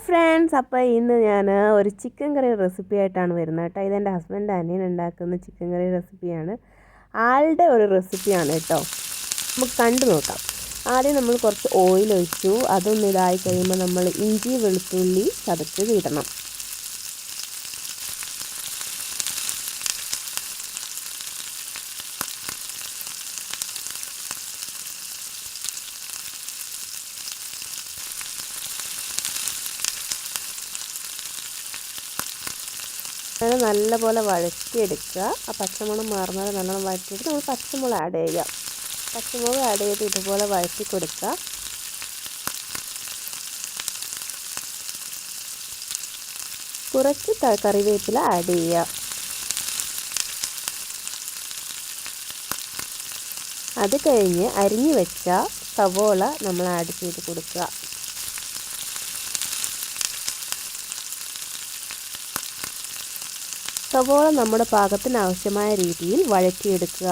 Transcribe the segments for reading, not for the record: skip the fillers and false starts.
Friends, അപ്പോൾ ഇന്ന് ഞാൻ ഒരു ചിക്കൻ കറി റെസിപ്പി ആയിട്ടാണ് വരുന്നത് കേട്ടോ. ഇതെൻ്റെ ഹസ്ബൻഡ് അനിയൻ ഉണ്ടാക്കുന്ന ചിക്കൻ കറി റെസിപ്പിയാണ്. ആളുടെ ഒരു റെസിപ്പിയാണ് കേട്ടോ. നമുക്ക് കണ്ടു നോക്കാം. ആദ്യം നമ്മൾ കുറച്ച് ഓയിൽ ഒഴിച്ചു. അതൊന്ന് ഇതായി കഴിയുമ്പോൾ നമ്മൾ ഇഞ്ചി വെളുത്തുള്ളി ചതച്ചത് ഇടണം. അത് നല്ലപോലെ വഴറ്റിയെടുക്കുക. ആ പച്ചമുളക് മാറുന്നത് നല്ലോണം വഴറ്റിയിട്ട് നമ്മൾ പച്ചമുളക് ആഡ് ചെയ്യുക. പച്ചമുളക് ആഡ് ചെയ്ത് ഇതുപോലെ വഴറ്റി കൊടുക്കുക. കുറച്ച് കറിവേപ്പില ആഡ് ചെയ്യുക. അത് കഴിഞ്ഞ് അരിഞ്ഞു വെച്ച സവോള നമ്മൾ ആഡ് ചെയ്ത് കൊടുക്കുക. സവോള നമ്മുടെ പാകത്തിന് ആവശ്യമായ രീതിയിൽ വഴറ്റിയെടുക്കുക.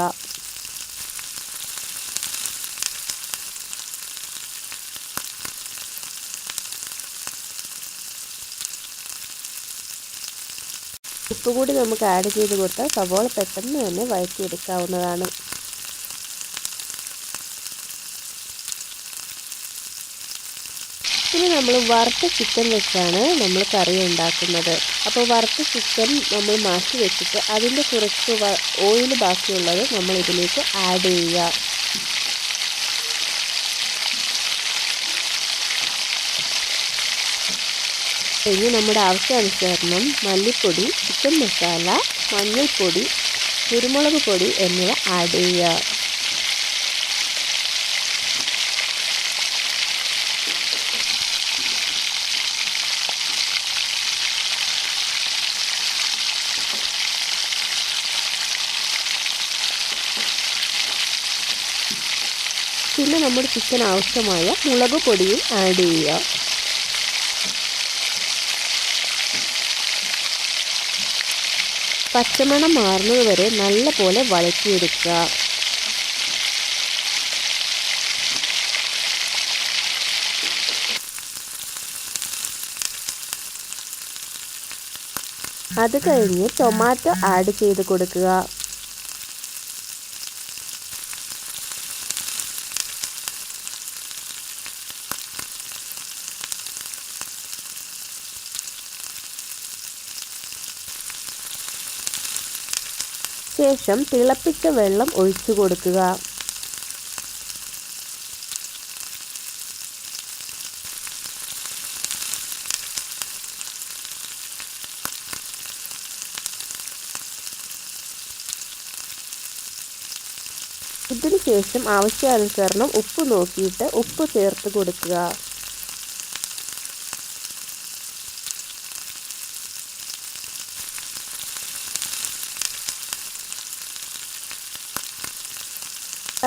ഉപ്പ് കൂടി നമുക്ക് ആഡ് ചെയ്ത് കൊടുത്താൽ സവോള പെട്ടെന്ന് തന്നെ വഴറ്റിയെടുക്കാവുന്നതാണ്. ഇനി നമ്മൾ വറുത്ത ചിക്കൻ വെച്ചാണ് നമ്മൾ കറി ഉണ്ടാക്കുന്നത്. അപ്പോൾ വറുത്ത ചിക്കൻ നമ്മൾ മാറ്റി വെച്ചിട്ട് അതിൻ്റെ കുറച്ച് ഓയിൽ ബാക്കിയുള്ളത് നമ്മൾ ഇതിലേക്ക് ആഡ് ചെയ്യുക. ഇനി നമ്മുടെ ആവശ്യാനുസരണം മല്ലിപ്പൊടി, ചിക്കൻ മസാല, മഞ്ഞൾപ്പൊടി, കുരുമുളക് പൊടി എന്നിവ ആഡ് ചെയ്യുക. പിന്നെ നമ്മുടെ ചിക്കൻ ആവശ്യമായ മുളക് പൊടിയും ആഡ് ചെയ്യുക. പച്ചമണം മാറുന്നത് വരെ നല്ലപോലെ വഴറ്റിയെടുക്കുക. അത് കഴിഞ്ഞ് ടൊമാറ്റോ ആഡ് ചെയ്ത് കൊടുക്കുക. ശേഷം തിളപ്പിച്ച വെള്ളം ഒഴിച്ചു കൊടുക്കുക. ഇതിന് ശേഷം ആവശ്യാനുസരണം ഉപ്പ് നോക്കിയിട്ട് ഉപ്പ് ചേർത്ത് കൊടുക്കുക.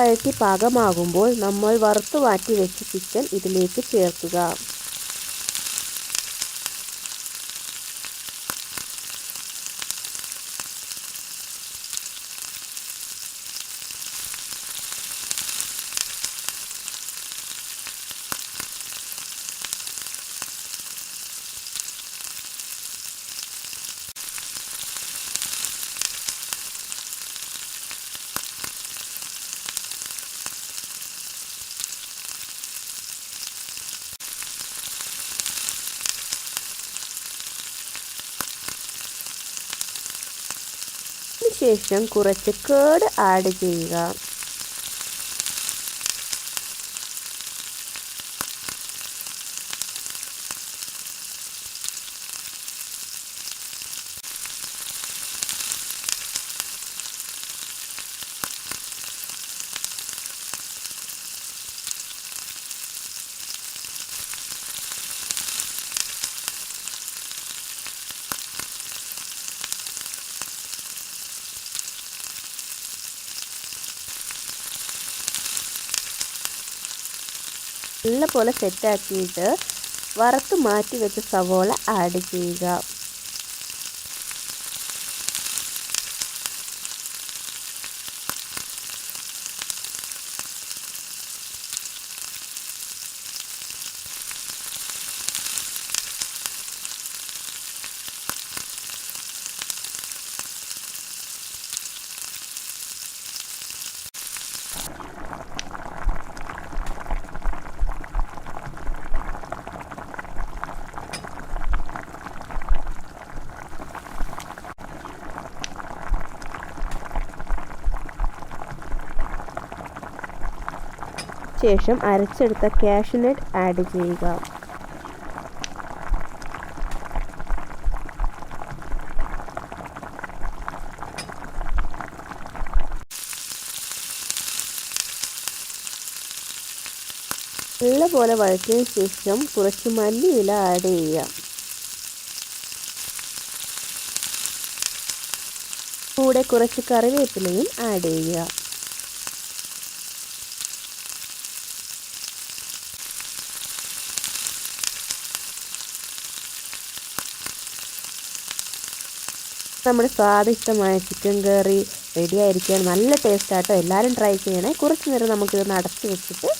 വഴറ്റി പാകമാകുമ്പോൾ നമ്മൾ വറുത്ത് മാറ്റി വെച്ച ചിക്കൻ ഇതിലേക്ക് ചേർക്കുക. ശേഷം കുറച്ച് കേട് ആഡ് ചെയ്യുക. നല്ലപോലെ സെറ്റാക്കിയിട്ട് വറുത്ത് മാറ്റി വെച്ച സവോള ആഡ് ചെയ്യുക. ശേഷം അരച്ചെടുത്ത കാഷ്യൂനട്ട് ആഡ് ചെയ്യുക. നല്ലപോലെ വഴറ്റിയതിന് ശേഷം കുറച്ച് മല്ലിയില ആഡ് ചെയ്യുക. കൂടെ കുറച്ച് കറിവേപ്പിലയും ആഡ് ചെയ്യുക. നമ്മുടെ സ്വാദിഷ്ടമായ ചിക്കൻ കറി റെഡി ആയിരിക്കുകയാണ്. നല്ല ടേസ്റ്റ് ആട്ടോ. എല്ലാവരും ട്രൈ ചെയ്യണേ. കുറച്ച് നേരം നമുക്കിതൊന്ന് അടച്ച് വെച്ചിട്ട്